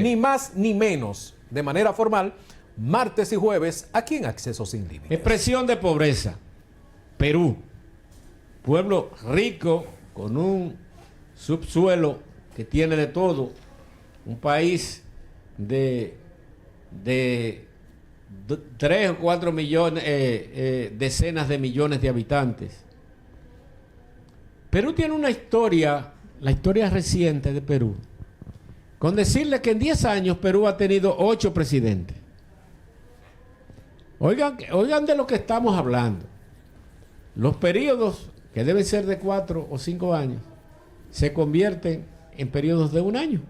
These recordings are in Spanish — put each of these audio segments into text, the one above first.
Ni más ni menos, de manera formal, martes y jueves, aquí en Acceso Sin Límites. Expresión de pobreza. Perú, pueblo rico, con un subsuelo que tiene de todo, un país de 3 o 4 millones, decenas de millones de habitantes. Perú tiene una historia, la historia reciente de Perú, con decirle que en 10 años Perú ha tenido 8 presidentes. Oigan de lo que estamos hablando. Los periodos, que deben ser de 4 o 5 años, se convierten en periodos de 1 año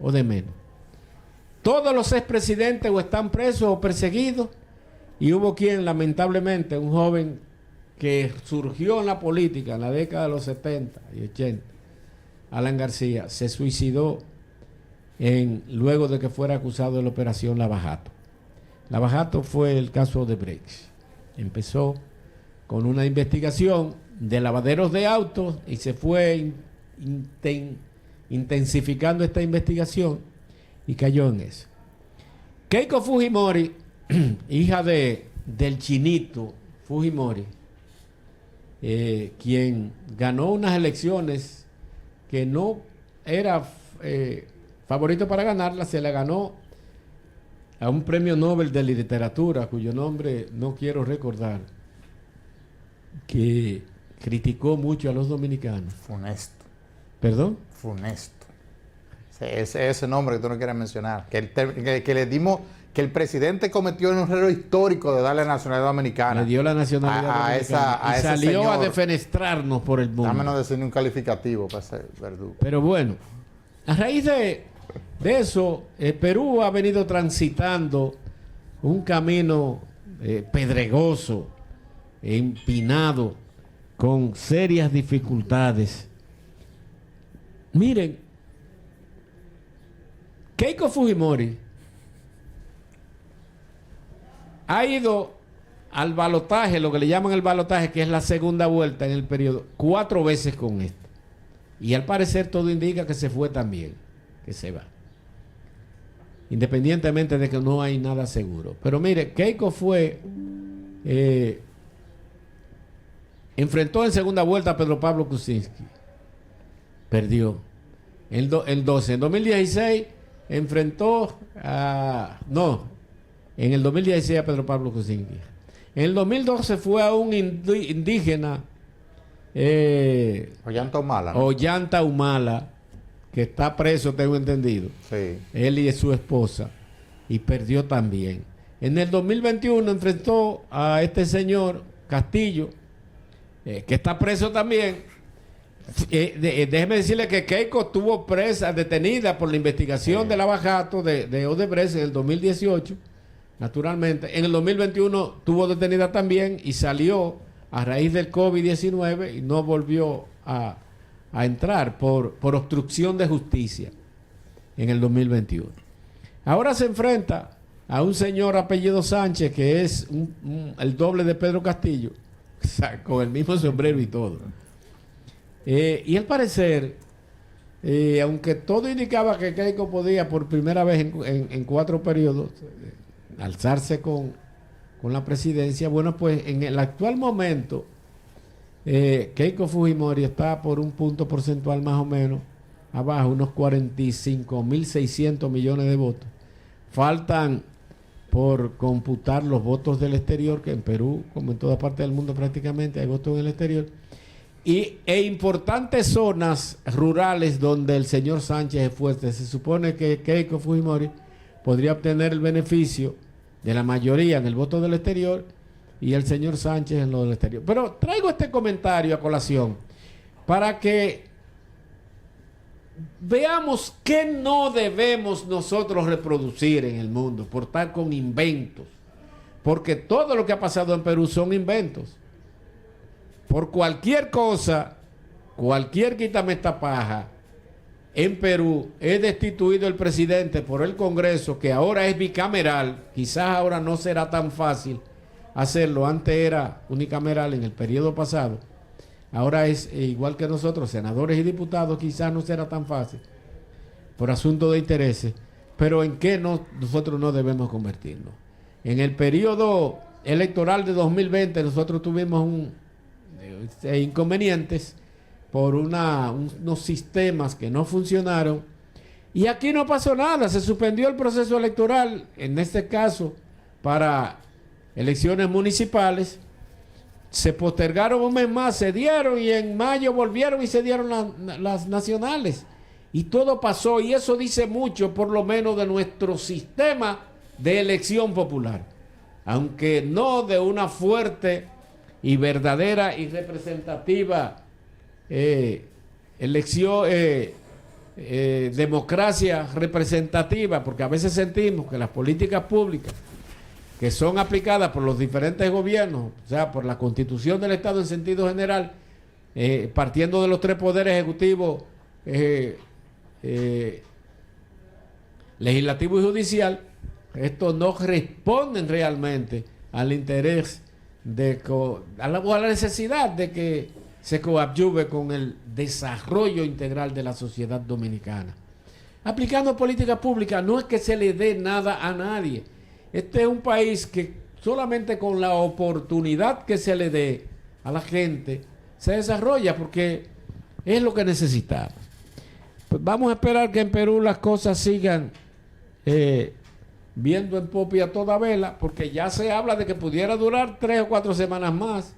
o de menos. Todos los expresidentes o están presos o perseguidos, y hubo quien, lamentablemente, un joven que surgió en la política en la década de los 70 y 80, Alan García, se suicidó luego de que fuera acusado de la operación Lava-Jato. Lava-Jato fue el caso de Brecht. Empezó con una investigación de lavaderos de autos y se fue intensificando esta investigación y cayó en eso. Keiko Fujimori, hija del chinito Fujimori, quien ganó unas elecciones que no era favorito para ganarla, se la ganó a un premio Nobel de literatura, cuyo nombre no quiero recordar, que criticó mucho a los dominicanos. Funesto. ¿Perdón? Funesto. Ese nombre que tú no quieres mencionar. Que le dimos, que el presidente cometió un error histórico de darle la nacionalidad dominicana. Le dio la nacionalidad dominicana y salió a defenestrarnos por el mundo. Dámenos decir un calificativo para ese verdugo. Pero bueno, a raíz de eso, Perú ha venido transitando un camino pedregoso, empinado, con serias dificultades. Miren, Keiko Fujimori ha ido al balotaje, lo que le llaman el balotaje, que es la segunda vuelta en el periodo, 4 veces con esto. Y al parecer todo indica que se fue también, que se va. Independientemente de que no hay nada seguro. Pero mire, Keiko fue, enfrentó en segunda vuelta a Pedro Pablo Kuczynski. Perdió. En 12. En 2016 enfrentó en el 2016 a Pedro Pablo Kuczynski. En el 2012 fue a un indígena, Ollanta Humala, que está preso, tengo entendido. Sí. Él y su esposa. Y perdió también. En el 2021 enfrentó a este señor Castillo, que está preso también. Déjeme decirle que Keiko estuvo detenida por la investigación de Lava-Jato de Odebrecht en el 2018, naturalmente. En el 2021 estuvo detenida también y salió a raíz del COVID-19 y no volvió a entrar por obstrucción de justicia en el 2021. Ahora se enfrenta a un señor apellido Sánchez, que es el doble de Pedro Castillo, con el mismo sombrero y todo. Y al parecer, aunque todo indicaba que Keiko podía por primera vez en 4 periodos alzarse con la presidencia, bueno, pues en el actual momento Keiko Fujimori está por un punto porcentual más o menos abajo, unos 45.600 millones de votos. Faltan por computar los votos del exterior, que en Perú, como en toda parte del mundo prácticamente, hay votos en el exterior. E importantes zonas rurales donde el señor Sánchez es fuerte. Se supone que Keiko Fujimori podría obtener el beneficio de la mayoría en el voto del exterior y el señor Sánchez en lo del exterior. Pero traigo este comentario a colación para que veamos qué no debemos nosotros reproducir en el mundo por estar con inventos. Porque todo lo que ha pasado en Perú son inventos. Por cualquier cosa, cualquier quítame esta paja, en Perú es destituido el presidente por el Congreso, que ahora es bicameral. Quizás ahora no será tan fácil hacerlo. Antes era unicameral en el periodo pasado. Ahora es igual que nosotros, senadores y diputados, quizás no será tan fácil por asunto de intereses. pero ¿en qué nosotros no debemos convertirnos? En el periodo electoral de 2020 nosotros tuvimos inconvenientes por unos sistemas que no funcionaron, y aquí no pasó nada, se suspendió el proceso electoral, en este caso para elecciones municipales, se postergaron un mes más, se dieron, y en mayo volvieron y se dieron las nacionales, y todo pasó, y eso dice mucho por lo menos de nuestro sistema de elección popular, aunque no de una fuerte y verdadera y representativa democracia representativa, porque a veces sentimos que las políticas públicas que son aplicadas por los diferentes gobiernos, o sea, por la Constitución del Estado en sentido general, partiendo de los tres poderes ejecutivos, legislativo y judicial, estos no responden realmente al interés a la necesidad de que se coadyuve con el desarrollo integral de la sociedad dominicana. Aplicando políticas públicas no es que se le dé nada a nadie. Este es un país que solamente con la oportunidad que se le dé a la gente se desarrolla, porque es lo que necesitamos. Pues vamos a esperar que en Perú las cosas sigan viendo en popa a toda vela, porque ya se habla de que pudiera durar 3 o 4 semanas más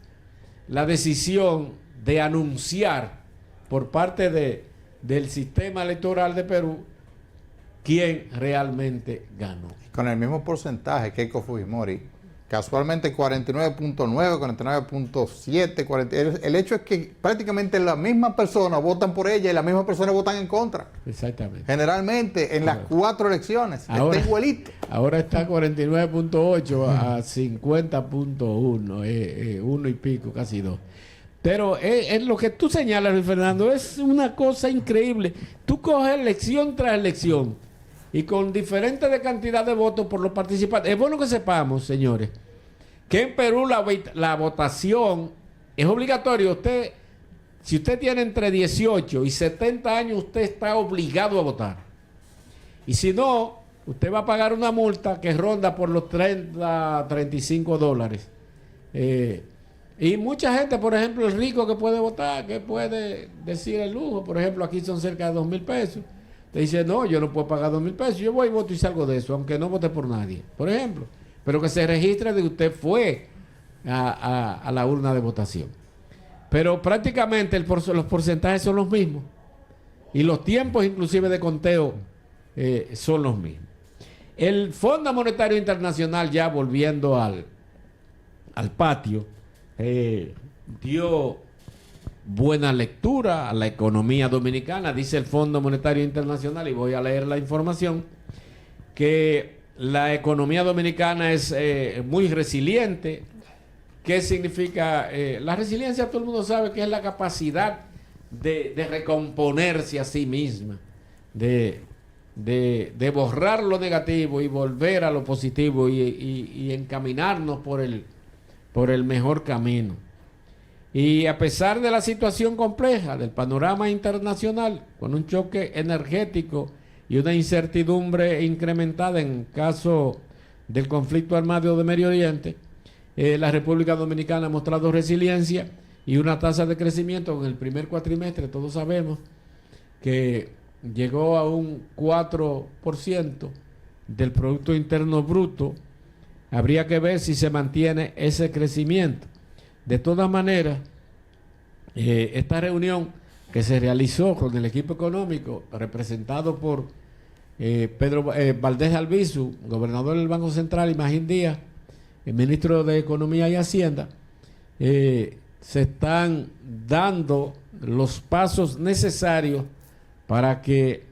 la decisión de anunciar por parte del sistema electoral de Perú quién realmente ganó. Con el mismo porcentaje que Keiko Fujimori, casualmente 49.9, 49.7, el hecho es que prácticamente las mismas personas votan por ella y las mismas personas votan en contra. Exactamente. Generalmente en las 4 elecciones. Ahora, está igualito. Ahora está 49.8 a 50.1, 1 y pico, casi 2. Pero es lo que tú señalas, Luis Fernando, es una cosa increíble. Tú coges elección tras elección y con diferente de cantidad de votos por los participantes. Es bueno que sepamos, señores, que en Perú la votación es obligatoria. Si usted tiene entre 18 y 70 años, usted está obligado a votar. Y si no, usted va a pagar una multa que ronda por los $35. Y mucha gente, por ejemplo, el rico que puede votar, que puede decir el lujo, por ejemplo, aquí son cerca de 2,000 pesos. Te dice, no, yo no puedo pagar 2,000 pesos, yo voy y voto y salgo de eso, aunque no vote por nadie, por ejemplo. Pero que se registre de que usted fue a la urna de votación. Pero prácticamente los porcentajes son los mismos. Y los tiempos inclusive de conteo son los mismos. El Fondo Monetario Internacional, ya volviendo al patio, dio buena lectura a la economía dominicana. Dice el Fondo Monetario Internacional, y voy a leer la información, que la economía dominicana es muy resiliente. ¿Qué significa? La resiliencia, todo el mundo sabe que es la capacidad de recomponerse a sí misma, de borrar lo negativo y volver a lo positivo y encaminarnos por el mejor camino. Y a pesar de la situación compleja del panorama internacional, con un choque energético y una incertidumbre incrementada en caso del conflicto armado de Medio Oriente, la República Dominicana ha mostrado resiliencia y una tasa de crecimiento en el primer cuatrimestre. Todos sabemos que llegó a un 4% del Producto Interno Bruto. Habría que ver si se mantiene ese crecimiento. De todas maneras, esta reunión que se realizó con el equipo económico representado por Pedro Valdés Albizu, gobernador del Banco Central, y Magín Díaz, el ministro de Economía y Hacienda, se están dando los pasos necesarios para que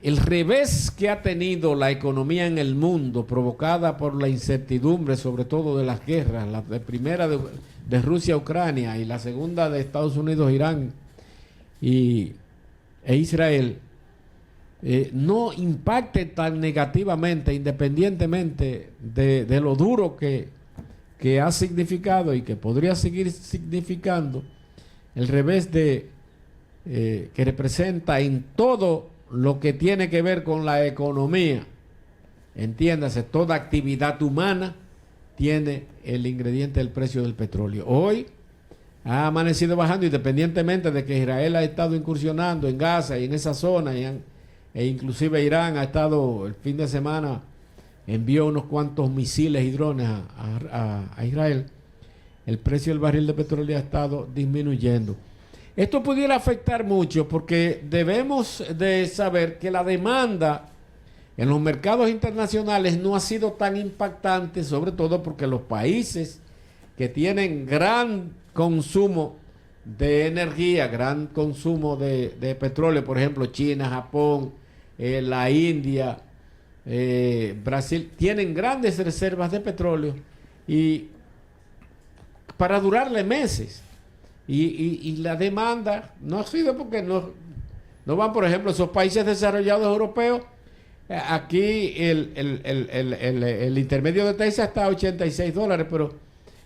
el revés que ha tenido la economía en el mundo, provocada por la incertidumbre, sobre todo de las guerras, la primera de Rusia a Ucrania y la segunda de Estados Unidos, Irán e Israel, no impacte tan negativamente, independientemente de lo duro que ha significado y que podría seguir significando el revés que representa en todo lo que tiene que ver con la economía, entiéndase, toda actividad humana tiene el ingrediente del precio del petróleo. Hoy ha amanecido bajando, independientemente de que Israel ha estado incursionando en Gaza y en esa zona, e inclusive Irán ha estado el fin de semana, envió unos cuantos misiles y drones a Israel. El precio del barril de petróleo ha estado disminuyendo. Esto pudiera afectar mucho porque debemos de saber que la demanda en los mercados internacionales no ha sido tan impactante, sobre todo porque los países que tienen gran consumo de energía, gran consumo de petróleo, por ejemplo, China, Japón, la India, Brasil, tienen grandes reservas de petróleo y para durarle meses. Y la demanda no ha sido porque no van, por ejemplo, esos países desarrollados europeos. Aquí el intermedio de Texas está a $86, pero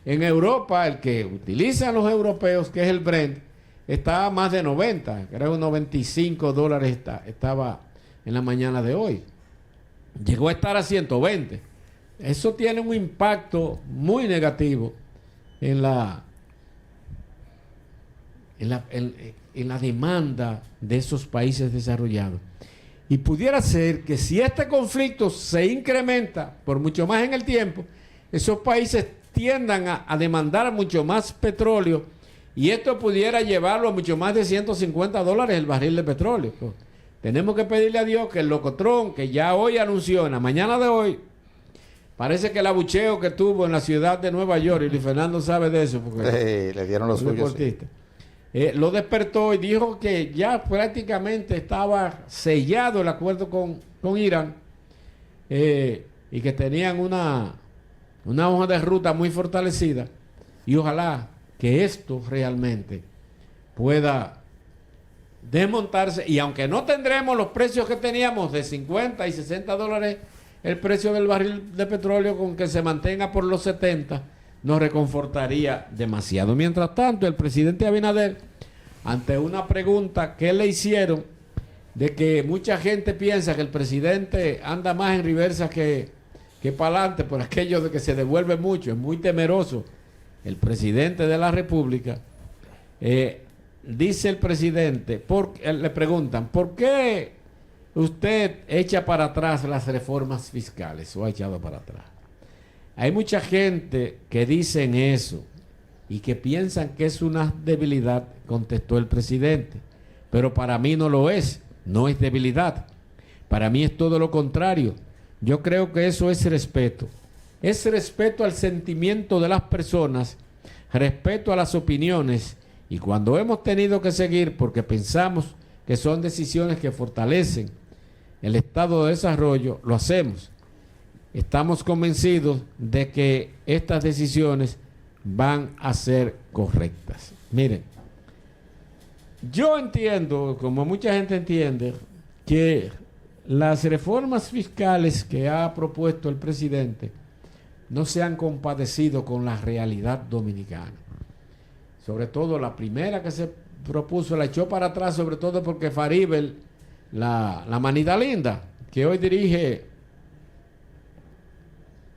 en Europa, el que utilizan los europeos, que es el Brent, está a más de 90, creo $95 estaba en la mañana de hoy. Llegó a estar a 120. Eso tiene un impacto muy negativo en la demanda de esos países desarrollados. Y pudiera ser que si este conflicto se incrementa por mucho más en el tiempo, esos países tiendan a demandar mucho más petróleo y esto pudiera llevarlo a mucho más de $150 el barril de petróleo. Pues, tenemos que pedirle a Dios que el locotrón que ya hoy anunció, en la mañana de hoy, parece que el abucheo que tuvo en la ciudad de Nueva York, y Luis Fernando sabe de eso, porque le dieron los suyos. Lo despertó y dijo que ya prácticamente estaba sellado el acuerdo con Irán y que tenían una hoja de ruta muy fortalecida y ojalá que esto realmente pueda desmontarse y aunque no tendremos los precios que teníamos de $50 y $60 el precio del barril de petróleo, con que se mantenga por los 70 nos reconfortaría demasiado. Mientras tanto, el presidente Abinader, ante una pregunta que le hicieron de que mucha gente piensa que el presidente anda más en reversa que para adelante por aquello de que se devuelve mucho, es muy temeroso el presidente de la República, dice el presidente, le preguntan, ¿por qué usted echa para atrás las reformas fiscales o ha echado para atrás? Hay mucha gente que dicen eso y que piensan que es una debilidad, contestó el presidente. Pero para mí no lo es, no es debilidad. Para mí es todo lo contrario. Yo creo que eso es respeto. Es respeto al sentimiento de las personas, respeto a las opiniones. Y cuando hemos tenido que seguir porque pensamos que son decisiones que fortalecen el estado de desarrollo, lo hacemos. Estamos convencidos de que estas decisiones van a ser correctas. Miren, yo entiendo, como mucha gente entiende, que las reformas fiscales que ha propuesto el presidente no se han compadecido con la realidad dominicana. Sobre todo la primera que se propuso la echó para atrás, sobre todo porque Faribel, la manita linda, que hoy dirige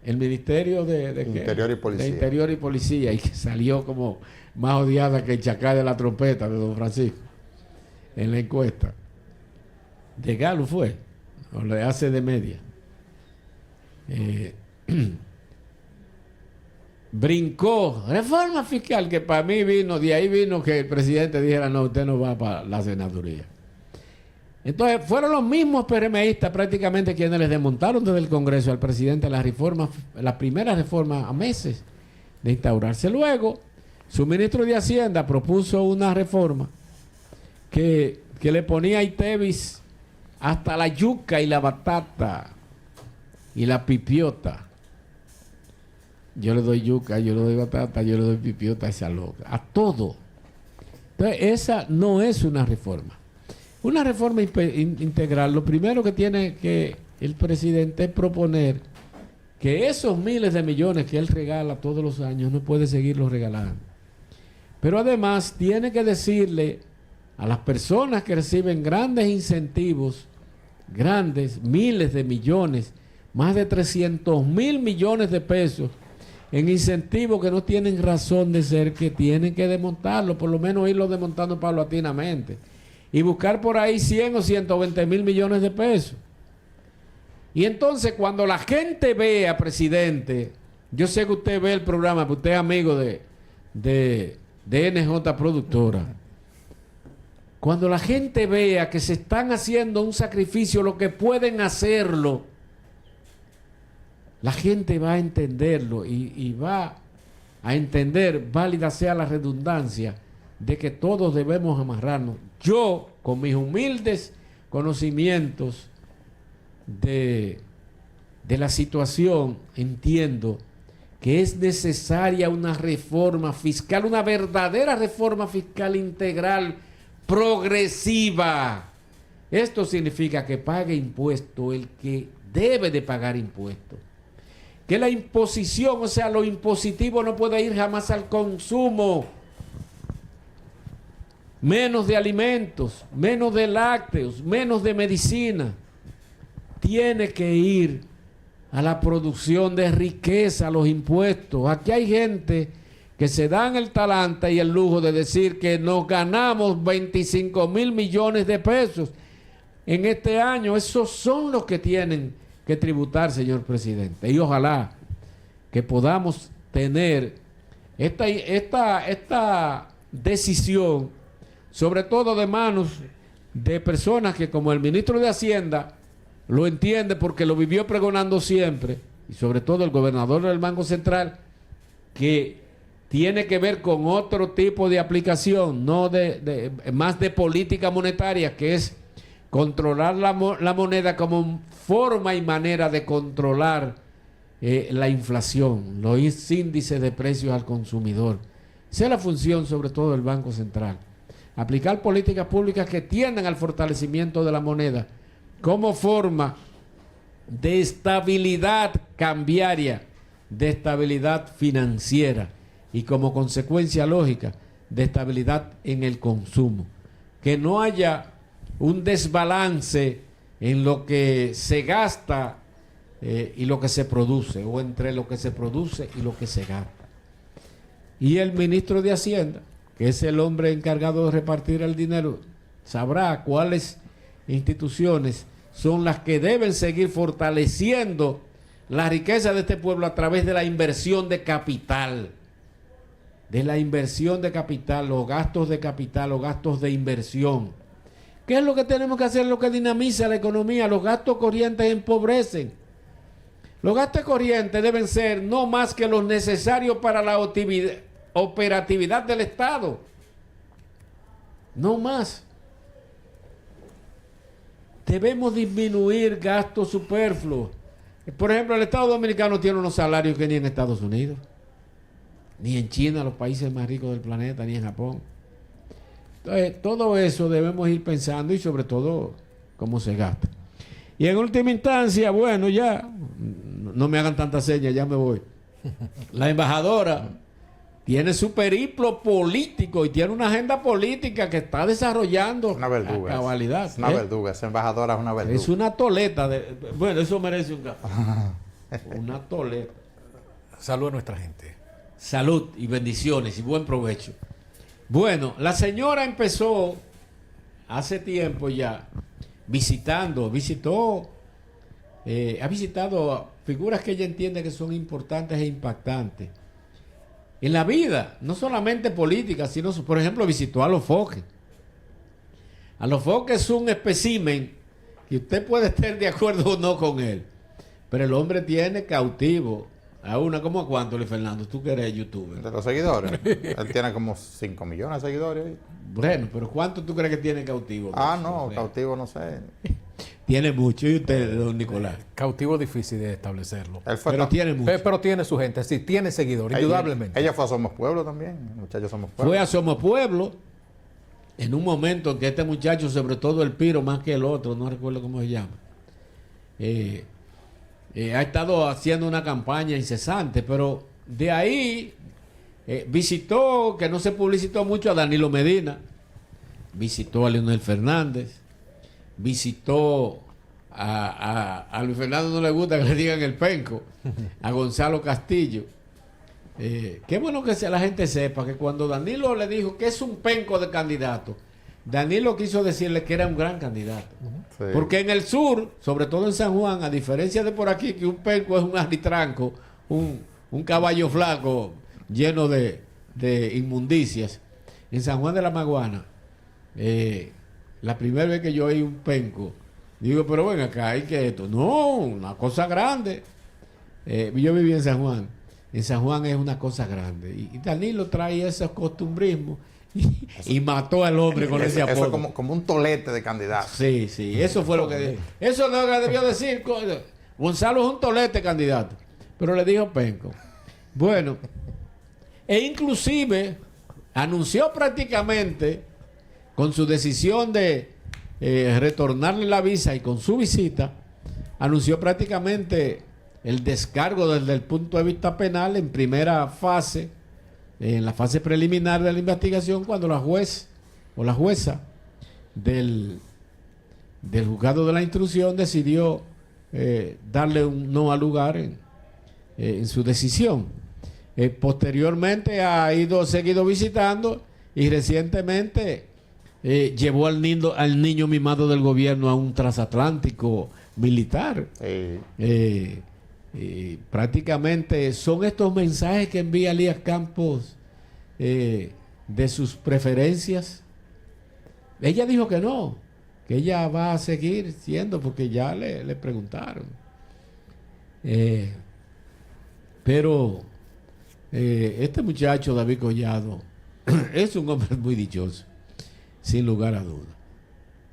el Ministerio de Interior y Policía. De Interior y Policía, y que salió como más odiada que el chacal de la trompeta de don Francisco en la encuesta. De Galo fue, o le hace de media. Brincó reforma fiscal, que para mí de ahí vino que el presidente dijera, no, usted no va para la senaduría. Entonces fueron los mismos PRMistas prácticamente quienes les desmontaron desde el Congreso al presidente la primera reforma a meses de instaurarse. Luego, su ministro de Hacienda propuso una reforma que le ponía a Itevis hasta la yuca y la batata y la pipiota. Yo le doy yuca, yo le doy batata, yo le doy pipiota a esa loca, a todo. Entonces, esa no es una reforma. Una reforma integral, lo primero que tiene que el presidente es proponer que esos miles de millones que él regala todos los años no puede seguirlos regalando. Pero además tiene que decirle a las personas que reciben grandes incentivos grandes, miles de millones, más de 300.000 millones de pesos en incentivos que no tienen razón de ser, que tienen que desmontarlo, por lo menos irlo desmontando paulatinamente y buscar por ahí 100 o 120.000 millones de pesos. Y entonces cuando la gente vea, presidente, yo sé que usted ve el programa, porque usted es amigo de NJ Productora. Cuando la gente vea que se están haciendo un sacrificio, lo que pueden hacerlo, la gente va a entenderlo y va a entender, válida sea la redundancia, de que todos debemos amarrarnos. Yo, con mis humildes conocimientos de la situación, entiendo que es necesaria una reforma fiscal, una verdadera reforma fiscal integral, progresiva. Esto significa que pague impuesto el que debe de pagar impuestos. Que la imposición, o sea, lo impositivo no puede ir jamás al consumo. Menos de alimentos, menos de lácteos, menos de medicina. Tiene que ir a la producción de riqueza, a los impuestos. Aquí hay gente que se dan el talante y el lujo de decir que nos ganamos 25.000 millones de pesos en este año. Esos son los que tienen que tributar, señor presidente. Y ojalá que podamos tener esta decisión, sobre todo de manos de personas que, como el ministro de Hacienda, lo entiende porque lo vivió pregonando siempre, y sobre todo el gobernador del Banco Central, que tiene que ver con otro tipo de aplicación, no más de política monetaria, que es controlar la moneda como forma y manera de controlar la inflación, los índices de precios al consumidor. Esa es la función sobre todo del Banco Central. Aplicar políticas públicas que tiendan al fortalecimiento de la moneda como forma de estabilidad cambiaria, de estabilidad financiera y como consecuencia lógica de estabilidad en el consumo. Que no haya un desbalance en lo que se gasta y lo que se produce, o entre lo que se produce y lo que se gasta. Y el ministro de Hacienda, que es el hombre encargado de repartir el dinero, sabrá cuáles instituciones son las que deben seguir fortaleciendo la riqueza de este pueblo a través de la inversión de capital. De la inversión de capital, los gastos de capital, los gastos de inversión. ¿Qué es lo que tenemos que hacer? Lo que dinamiza la economía. Los gastos corrientes empobrecen. Los gastos corrientes deben ser no más que los necesarios para la operatividad del Estado. No más. Debemos disminuir gastos superfluos. Por ejemplo, el Estado Dominicano tiene unos salarios que ni en Estados Unidos, ni en China, los países más ricos del planeta, ni en Japón. Entonces, todo eso debemos ir pensando y sobre todo cómo se gasta. Y en última instancia, bueno, ya, no me hagan tantas señas, ya me voy. La embajadora tiene su periplo político y tiene una agenda política que está desarrollando una verduga, a cabalidad. Es una verduga, esa embajadora es una verduga. Es una toleta. Bueno, eso merece un café. Una toleta. Salud a nuestra gente. Salud y bendiciones y buen provecho. Bueno, la señora empezó hace tiempo ya ha visitado figuras que ella entiende que son importantes e impactantes en la vida, no solamente política, sino, por ejemplo, visitó a los Foques. A los Foques es un espécimen que usted puede estar de acuerdo o no con él, pero el hombre tiene cautivo a una, ¿cómo a cuánto, Luis Fernando? Tú que eres youtuber. De los seguidores. Él tiene como 5 millones de seguidores. Bueno, pero ¿cuánto tú crees que tiene cautivo? No, cautivo no sé. Tiene mucho. ¿Y usted, don Nicolás? Cautivo difícil de establecerlo. Pero tiene mucho. Pero tiene su gente, sí, tiene seguidores, indudablemente. Ella fue a Somos Pueblo también, muchachos Somos Pueblo. Fue a Somos Pueblo en un momento en que este muchacho, sobre todo el Piro, más que el otro, no recuerdo cómo se llama, ha estado haciendo una campaña incesante, pero de ahí visitó, que no se publicitó mucho, a Danilo Medina, visitó a Leonel Fernández, visitó a Luis Fernando no le gusta que le digan el penco, a Gonzalo Castillo. Qué bueno que la gente sepa que cuando Danilo le dijo que es un penco de candidato, Danilo quiso decirle que era un gran candidato. Sí. Porque en el sur, sobre todo en San Juan, a diferencia de por aquí, que un penco es un arbitranco, un caballo flaco lleno de inmundicias, en San Juan de la Maguana, la primera vez que yo oí un penco, digo, pero ven acá, hay que esto. No, una cosa grande. Yo viví en San Juan. En San Juan es una cosa grande. Y Danilo trae esos costumbrismos y mató al hombre con ese apodo. Eso es como un tolete de candidato. Sí, eso fue lo que dijo. Eso no lo debió decir. Gonzalo es un tolete candidato. Pero le dijo penco. Bueno, e inclusive anunció prácticamente con su decisión de retornarle la visa y con su visita, anunció prácticamente el descargo desde el punto de vista penal en primera fase, en la fase preliminar de la investigación, cuando la juez o la jueza del juzgado de la instrucción decidió darle un no al lugar en su decisión. Posteriormente ha seguido visitando y recientemente llevó al niño mimado del gobierno a un transatlántico militar. Prácticamente son estos mensajes que envía Elías Campos de sus preferencias. Ella dijo que no, que ella va a seguir siendo, porque ya le preguntaron. Pero este muchacho David Collado es un hombre muy dichoso, sin lugar a dudas.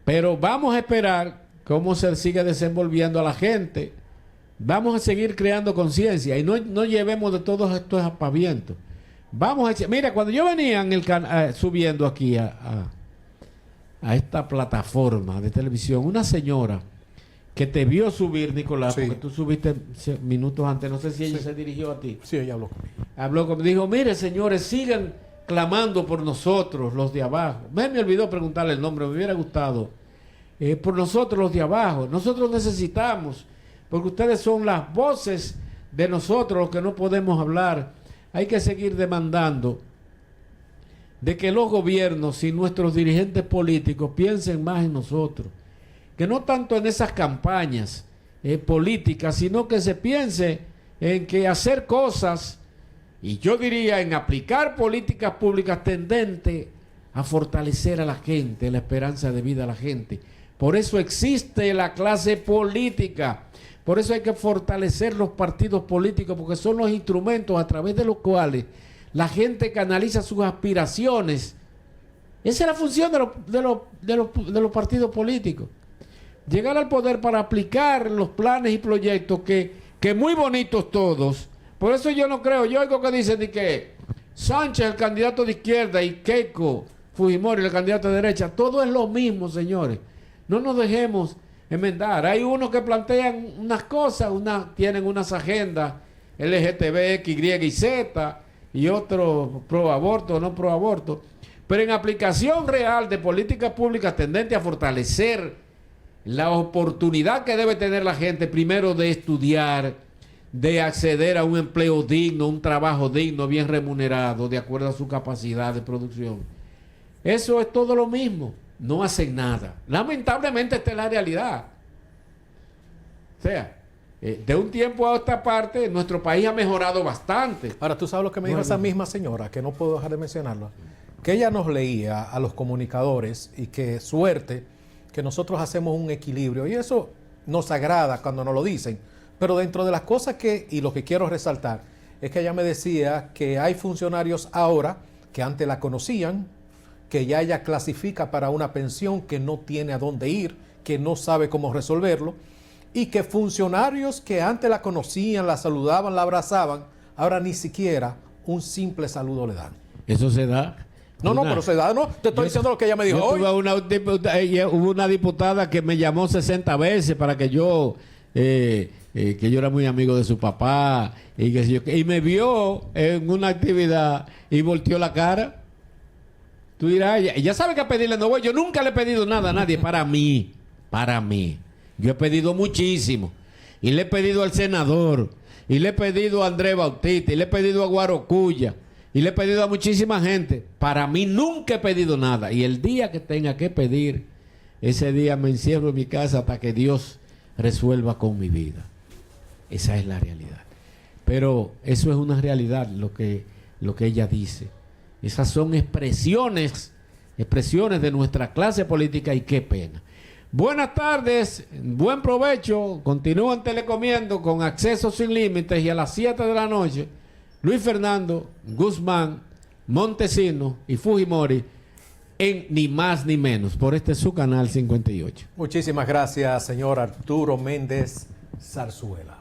Pero vamos a esperar cómo se sigue desenvolviendo a la gente. Vamos a seguir creando conciencia y no llevemos de todos estos aspavientos. Mira, cuando yo venía subiendo aquí a esta plataforma de televisión, una señora que te vio subir, Nicolás, sí, porque tú subiste minutos antes, no sé si ella se dirigió a ti. Sí, ella habló conmigo. Habló conmigo, dijo, mire señores, sigan clamando por nosotros, los de abajo. Me olvidó preguntarle el nombre, me hubiera gustado. Por nosotros, los de abajo. Nosotros necesitamos, porque ustedes son las voces de nosotros, los que no podemos hablar. Hay que seguir demandando de que los gobiernos y nuestros dirigentes políticos piensen más en nosotros. Que no tanto en esas campañas políticas, sino que se piense en que hacer cosas, y yo diría en aplicar políticas públicas tendentes a fortalecer a la gente, la esperanza de vida a la gente. Por eso existe la clase política, por eso hay que fortalecer los partidos políticos, porque son los instrumentos a través de los cuales la gente canaliza sus aspiraciones. Esa es la función de los partidos políticos. Llegar al poder para aplicar los planes y proyectos que muy bonitos todos. Por eso yo no creo, yo oigo que dicen de que Sánchez el candidato de izquierda y Keiko Fujimori el candidato de derecha, todo es lo mismo, señores. No nos dejemos enmendar. Hay unos que plantean unas cosas, tienen unas agendas LGTB, X, Y y Z, y otros pro aborto o no pro aborto. Pero en aplicación real de políticas públicas tendentes a fortalecer la oportunidad que debe tener la gente, primero de estudiar, de acceder a un empleo digno, un trabajo digno, bien remunerado, de acuerdo a su capacidad de producción. Eso es todo lo mismo. No hacen nada. Lamentablemente esta es la realidad. O sea, de un tiempo a esta parte, nuestro país ha mejorado bastante. Ahora, tú sabes lo que me dijo esa misma señora, que no puedo dejar de mencionarlo, que ella nos leía a los comunicadores y que suerte que nosotros hacemos un equilibrio, y eso nos agrada cuando nos lo dicen, pero dentro de las cosas y lo que quiero resaltar es que ella me decía que hay funcionarios ahora que antes la conocían, que ya ella clasifica para una pensión, que no tiene a dónde ir, que no sabe cómo resolverlo, y que funcionarios que antes la conocían, la saludaban, la abrazaban, ahora ni siquiera un simple saludo le dan. Eso se da. Pero se da, no, te estoy diciendo lo que ella me dijo hoy. Hubo una diputada que me llamó 60 veces para que yo era muy amigo de su papá y me vio en una actividad y volteó la cara. Tú dirás, ella sabe que a pedirle no voy. Yo nunca le he pedido nada a nadie para mí. Yo he pedido muchísimo. Y le he pedido al senador, y le he pedido a Andrés Bautista, y le he pedido a Guarocuya, y le he pedido a muchísima gente. Para mí nunca he pedido nada. Y el día que tenga que pedir, ese día me encierro en mi casa hasta que Dios resuelva con mi vida. Esa es la realidad. Pero eso es una realidad, lo que ella dice. Esas son expresiones de nuestra clase política, y qué pena. Buenas tardes, buen provecho. Continúan Telecomiendo con acceso sin límites, y a las 7 de la noche, Luis Fernando, Guzmán, Montesino y Fujimori en Ni Más Ni Menos, por su canal 58. Muchísimas gracias, señor Arturo Méndez Zarzuela.